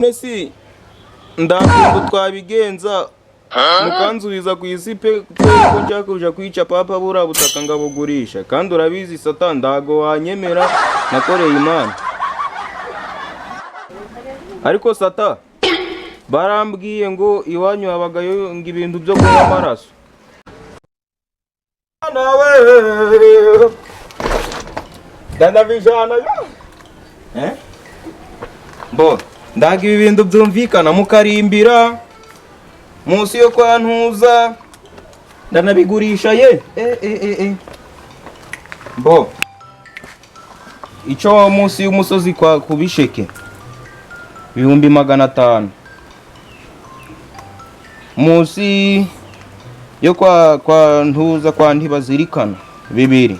Nesi ndakunda twabigenza mukanzubiza ku isi pe ko njya kuja kwica papa bura butaka ngabugurisha kandi urabizi Satan ndago wanyemera nakoreye Imana ariko Satan barambwiye ngo iwanyu habagayo ngibintu byo kunywa amaraso nawe ndabijana bo ndaga ibintu byumvikana mukarimbira munsi yo kwa Ntuza ndanabigurisha ye bo ico munsi y'umusozi kwa kubisheke 500 munsi yo kwa Ntuza kwa Ntibazirikana 2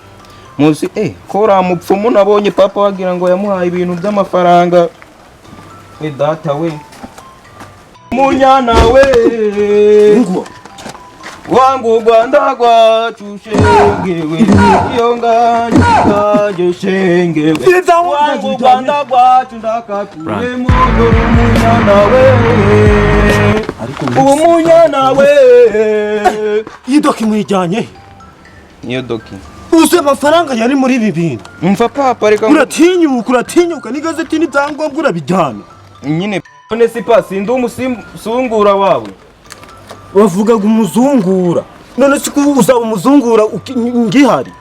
munsi kora mupfumu nabonye papa wagira ngo yamuhaye ibintu by'amafaranga data we munyana we ngo wangu Rwanda rwacu shengewe iyo nganje shengewe wangu Rwanda rwacu ndakature munyana we ariko munyana we idoki mwijanye niyo doki uze amafaranga yari muri ibi bintu umva papa reka uratinyuka ni gazeti n'ibyangombwa urabijyana nyine none si pasi ndi umusungura wawe bavugaga umuzungura none si ko uzaba umuzungura ngihari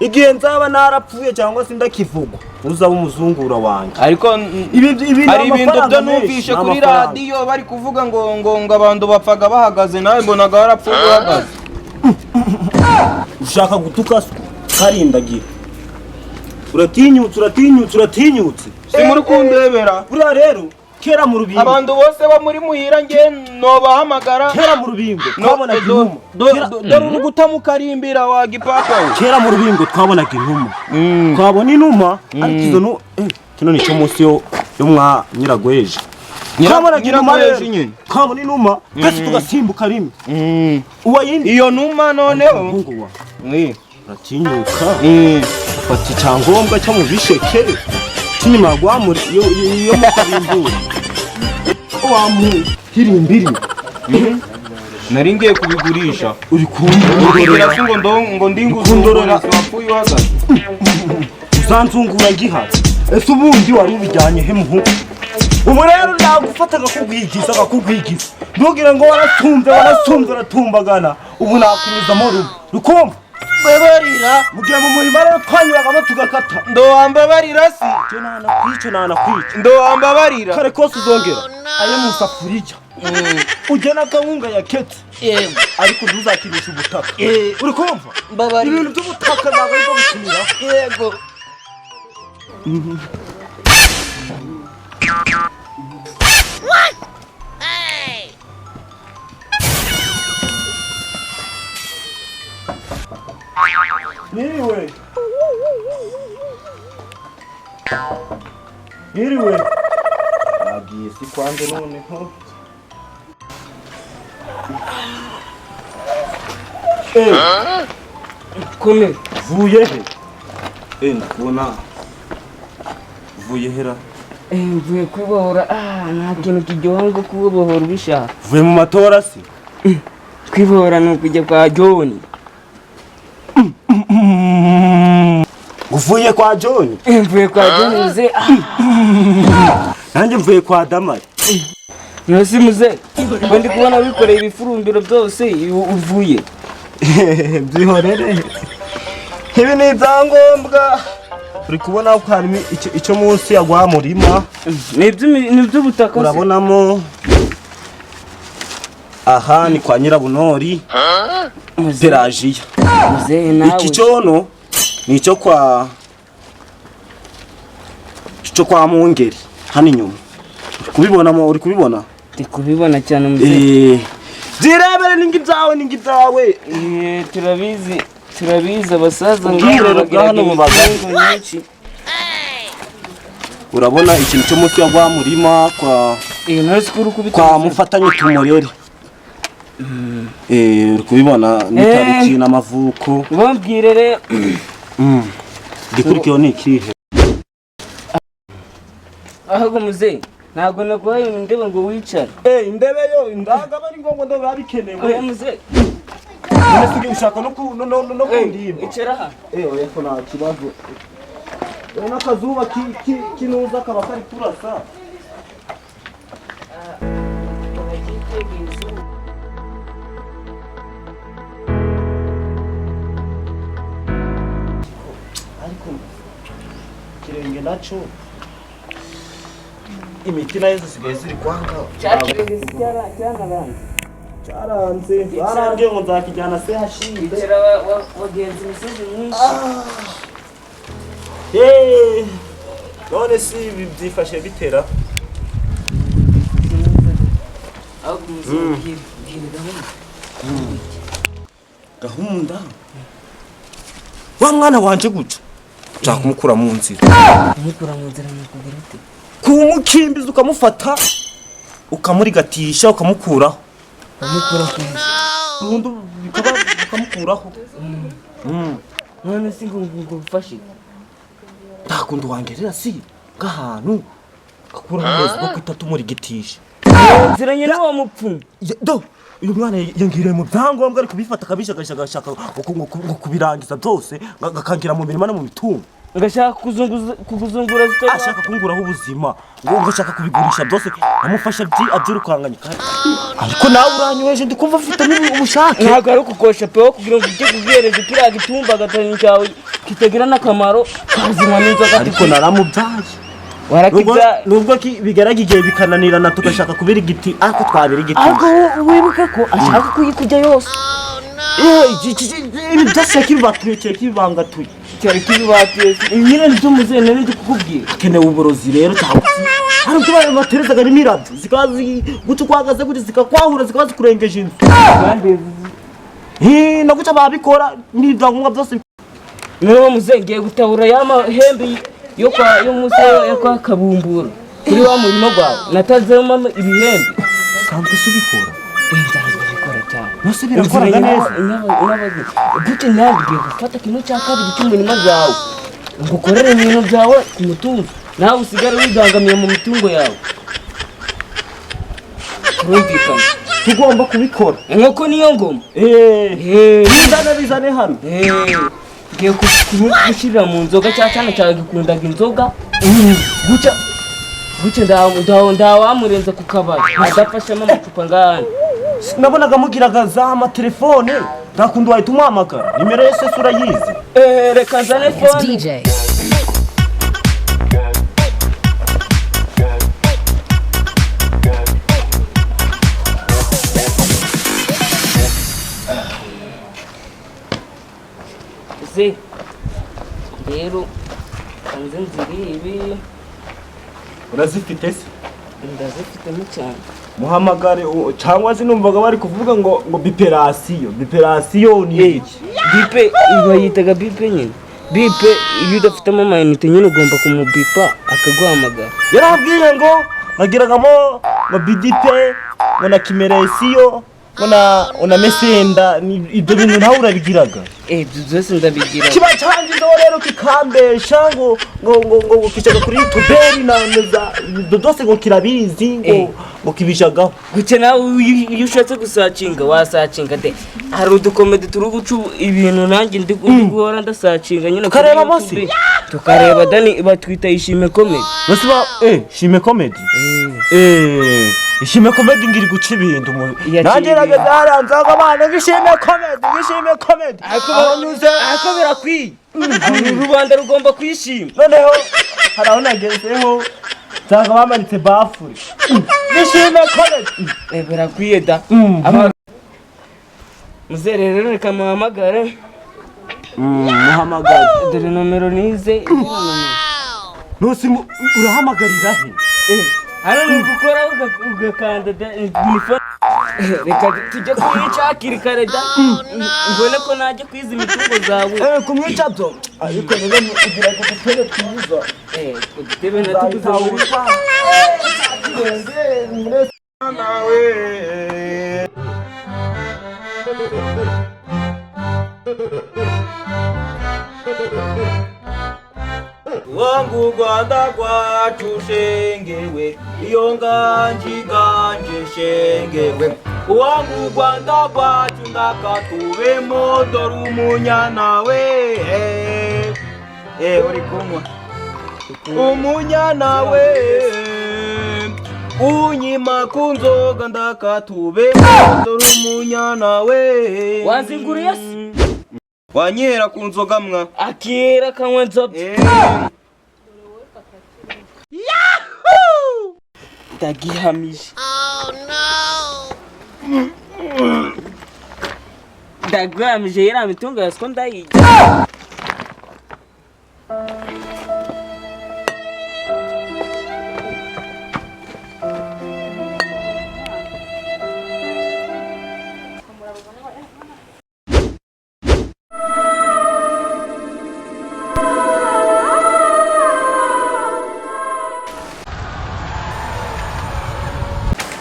igihe nzaba narapfuye cyangwa se ndakivugwa uzaba umuzungura wanjye ariko ari ibintu byo numvishe kuri radio bari kuvuga ngo abantu bapfaga bahagaze nawe mbonaga warapfuye uhagaze ushaka gutuka karindagira uratinyutse si muri kundebera buriya rero kera mu rubingo abantu bose bo muri muhira nge no bahamagara kera mu rubingo twabonaga inuma dore uruguta mukarimbira wa gipapa we kera mu rubingo twabonaga inuma twabona inuma ariko izo no kino nico munsi yo mwa Nyiragweje twabonaga inuma nyine twabona inuma kasi tugasimbuka rimwe uwayindi iyo numa noneho uratinyuka ufata icyangombwa cyo mu bisheke kinyuma gwamuri iyo mukarimbura wamuhirimbiri nari ngiye kubigurisha uri kundorera ngo ndinguzundorera wapfuye uhagaze uzanzungura ngihaze ese ubundi wari ubijyanye he muhu ubu rero nagufata akakugwigiza ntugire ngo warasumbye uratumbagana ubu nakunyuzamo rukumva babarira mugiye mu murima rero twanyuragamo tugakata ndowambabarira si nanakwica ndowambabarira kare kose uzongera ayo musafuriya ujyana akawunga yaketse ariko ntuzakinisha ubutaka uri kumva ibintu by'ubutaka ntabwo ari bwo gukinira yego Niriwe agiye si kwanze noneho kome vuye he ndakubona vuye hera mvuye kwibohora nta kintu kiryoha ngo kubohora ubishaka vuye mu matora se kwibohora ni ukujya kwa John uvuye kwa John mvuye kwa John muze nanjye mvuye kwa Damari nasi muze ndi kubona wikoreye ibifurumbiro byose uvuye byihorere ibi ni ibyangombwa uri kubona ko harimo icyo munsi yagwa murima n'iby'ubutaka urabonamo aha ni kwa Nyirabunori Pelagiya muze nawe iki cyono ni cyo kwa Mungeri hano inyuma uri kubibona ndi kubibona cyane muze zirebere n'ingibyawe turabizi abasaza ngirero hano mu baganga nyinshi urabona ikintu cyo munsi yagwa murima kwa Mufatanye Tumurere uri kubibona n'itariki n'amavuko bambwire rero ndikurikiyeho ni ikihe ahubwo muze ntabwo naguhaye indebe ngo wicare. Indebe yo ndaga bari ngombwa ndo babikenewe. Oya muze. Nasigaye ushaka no kundiba. Icara aha. Oya ko nta kibazo. N'akazuba kinuza kaba kari turasa. Ariko kirenge naco imiti nayo zisigaye ziri kwanga. Cyaranze barambye ngo nzakijyana se hashinde. Icara wagenza imisozi myinshi. None si byifashe bitera. Gahunda wa mwana wanje guca nshaka kumukura mu nzira. Kumukura mu nzira nakubwira ute? Kumukimbiza ukamufata ukamurigatisha ukamukuraho. Kumukura ku nzira. Ubundi ukamukuraho. None si ngo ufashe. Ndakundi wangerera si gahantu gakura neza ko kwitatu muri gitisha. Nzira nyine wa mupfu. Do uyu mwana yangiriye mu byangombwa ariko bifata kabishagashaka ngo kubirangiza byose gakangira mu mirima no mu mitungo. Ngashaka kuguzungura zitari. Ashaka kunguraho ubuzima ngo ngashaka kubigurisha byose amufasha abyirukanganye kandi ariko nawe uranyweje ndikumva ufite n'ubushake. Ntabwo ari ukukosha pewo kugira ngo ujye kubwihereza kiriya gitumba agatanya cyawe kitagira n'akamaro kazima n'inzoga. Ariko naramubyaye warakibya nubwo bigaragiye bikananirana tugashaka kubira igiti ariko twabira igiti. ariko wibuke ko ashaka kuyikujya yose. Ibi byose kibangatuye cyari kibibatiye nyine nibyo muzene ndi kukubwira. akenewe uburozi rero cyangwa hari ubwo baterezaga n'imirabyo zikazi guca kwagaze gute zikakwahura zikazi kurengeje inzu kandi naguca babikora n'ibyangombwa byose. niyo muzengeye gutabura y'amahembe yo musa yo kwa Kabumbura kuri wa murimo gwawe natazemo ibihembe. sanzwe subikora Ndanzwe bikora cyane. nose birakoraga neza. Gute nabwiye gufata kino cya kabiri cy'umurimo zawe ngo ukorere ibintu byawe ku mutungo nawe usigare wigangamiye mu mitungo yawe. Urumvikana tugomba kubikora nk'uko niyo ngoma. bizane bizane hano. Ngiye gushyirira mu nzoga cyane cyawe gikundaga inzoga. Guca ndawamurenza ku kabari adafashemo amacupa ngahandi. Nabonaga mugiraga za amatelefone ndakundi wahita umuhamagara nimero ye se urayizi. Reka nzane fone. DJ. Rero kanze nziri ibi Urazifite se? ndazifitemo cyane. Muhamagare cyangwa se numvaga bari kuvuga ngo biperasiyo ni iki? Bipe bayitaga bipe nyine. Bipe iyo udafitemo amayinite nyine ugomba kumubipa akaguhamagara. Yarabwiye ngo nagiragamo ngo bidipe ngo na kimeresiyo una mesenda ibyo bintu ntawe urabigiraga. Byose ndabigira. Kiba cyangizeho rero kikambesha ngo kicaga kuri YouTube na dodose ngo kirabizi ngo kibishagaho. Guce nawe iyo ushatse gusacinga wasacinga de. Hari udukomedi turi gucu ibintu nanjye ndi guhora ndasacinga nyine kareba bose. Tukareba Dani batwita ishime comedy. Bose shime comedy. Ishime comedy ngiri guca ibintu nanjye nagazaranzaga abana gishime comedy ako birakwiye. Rubanda rugomba kwishima. Noneho hari aho nagezeho nsanga bamanitse bafuri gishime comedy birakwiye da. Muzere rero reka muhamagare. Muhamagare dore nomero nize. Nusi urahamagarira he? Hano ni gukora ugakanda telefone. Reka tujye kumwicakira kare da. Mbone ko najya kwiza imitungo zawe. Kumwica byo ariko rero kugira ngo tutebe twiza dutebe na tuguza nawe wangu Rwanda rwacu shengewe iyo nganje shengewe wangu Rwanda rwacu ndakatubemo dore umunyana we uri kumwa umunyana we unyima kunzoga ndakatubemo dore umunyana we wanzinguriye se wanyera kunzoga mwa akira kanywa nzoga ndagihamije ndagihamije yera mitungo yasiko ndayijya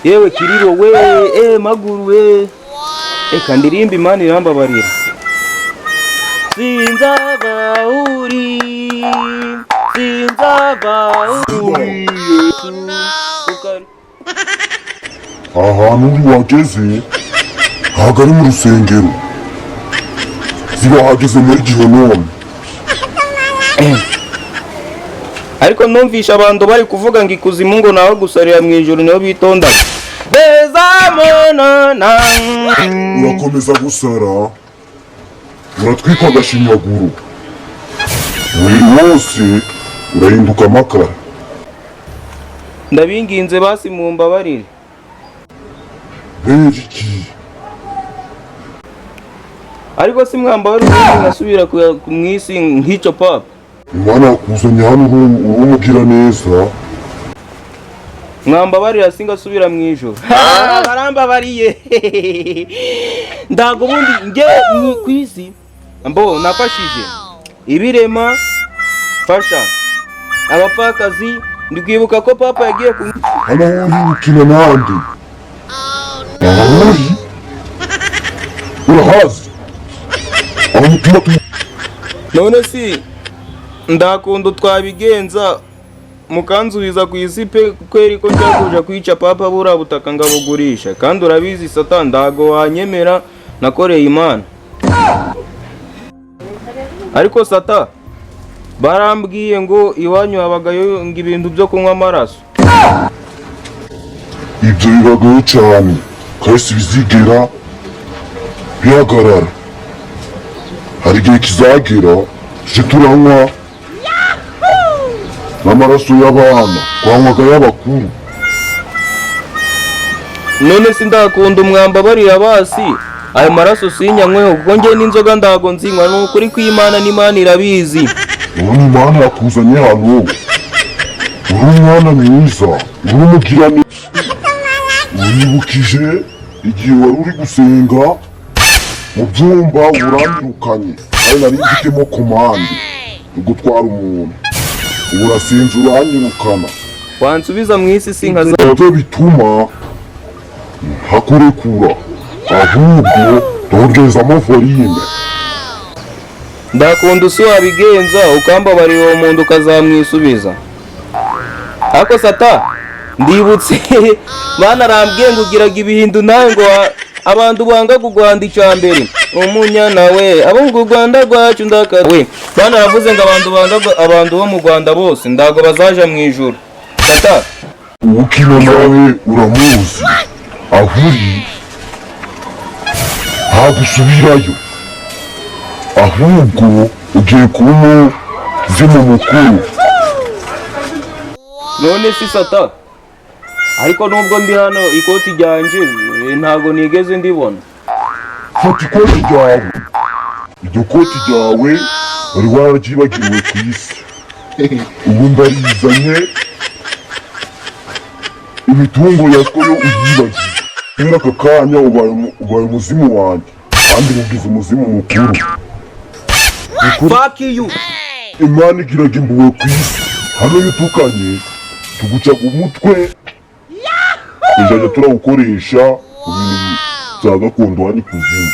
yewe Kiriro we maguru we eka ndirimba Imana irambabarira sinzabahuri ahantu uri wageze ntabwo ari mu rusengero ziba hageze muri Gihonome ariko numvisha abantu bari kuvuga ngo ikuzimu ngo naho gusarira mu ijoro niho bitonda bezamonana urakomeza gusara uratwika agashinyaguro buri wose urahinduka amakara ndabinginze basi mumbabarire iki ariko si mwambabarire ngasubira mu isi nk'icyo papa Imana yakuzanye hano urumugira neza mwambabarira singasubira mu ijoro barambabariye ndago bundi nge ku isi mbo nafashije ibirema fasha abapfakazi ndikwibuka ko papa yagiye hano uri gukina nande uri urahazi aho mutima none si ndakunda twabigenza mukanzuriza ku isi pe kweri ko cyakuja kwica papa bura butaka ngabugurisha kandi urabizi Satani ndago wanyemera nakoreye Imana ariko Sata barambwiye ngo iwanyu habagayo ngo ibintu byo kunywa amaraso ibyo bibagayo cyane kahise bizigera bihagarara hari igihe kizagera tuje turanywa n'amaraso y'abana twanywaga y'abakuru none si ndakunda umwambabarira basi ayo maraso sinyanyweho kuko njye n'inzoga ndago nzinywa ni ukuri kw'Imana n'Imana irabizi none Imana yakuzanye hano uri umwana mwiza uri umugirane uribukije igihe wari uri gusenga mu byumba urambirukanye ari nari mfitemo komande yo gutwara umuntu ubu urasinze uranyirukana wansubiza mu isi sinkaza ibyo bituma hakurekura ahubwo ndongezamo volume ndakunda usi wabigenza ukambabarira uwo muntu ukazamwisubiza ariko Sata ndibutse banarambwiye ngo ugiraga ibihindu nawe ngo abantu banga kugwanda icambere umunyana we abo ngo Rwanda rwacu ndakawe banaravuze ngo abantu bo mu Rwanda bose ndago bazaja mu ijuru Sata ukina nawe uramuzi aho uri ntagusubirayo ahubwo ugiye kuba umuzimu mukuru none si Sata ariko nubwo ndi hano ikoti ryanje ntago nigeze ndibona fata ikoti ryawe iryo koti ryawe wari wararyibagiwe ku isi ubu ndarizanye imitungo yatwo yo uyibagiwe rero aka kanya ubaye umuzimu wanjye kandi mugize umuzimu mukuru fuck you Imana igiraga impuhwe ku isi hano iyo utukanye tugucaga umutwe tuzajya turawukoresha mu bintu bya gakondo hano ikuzimu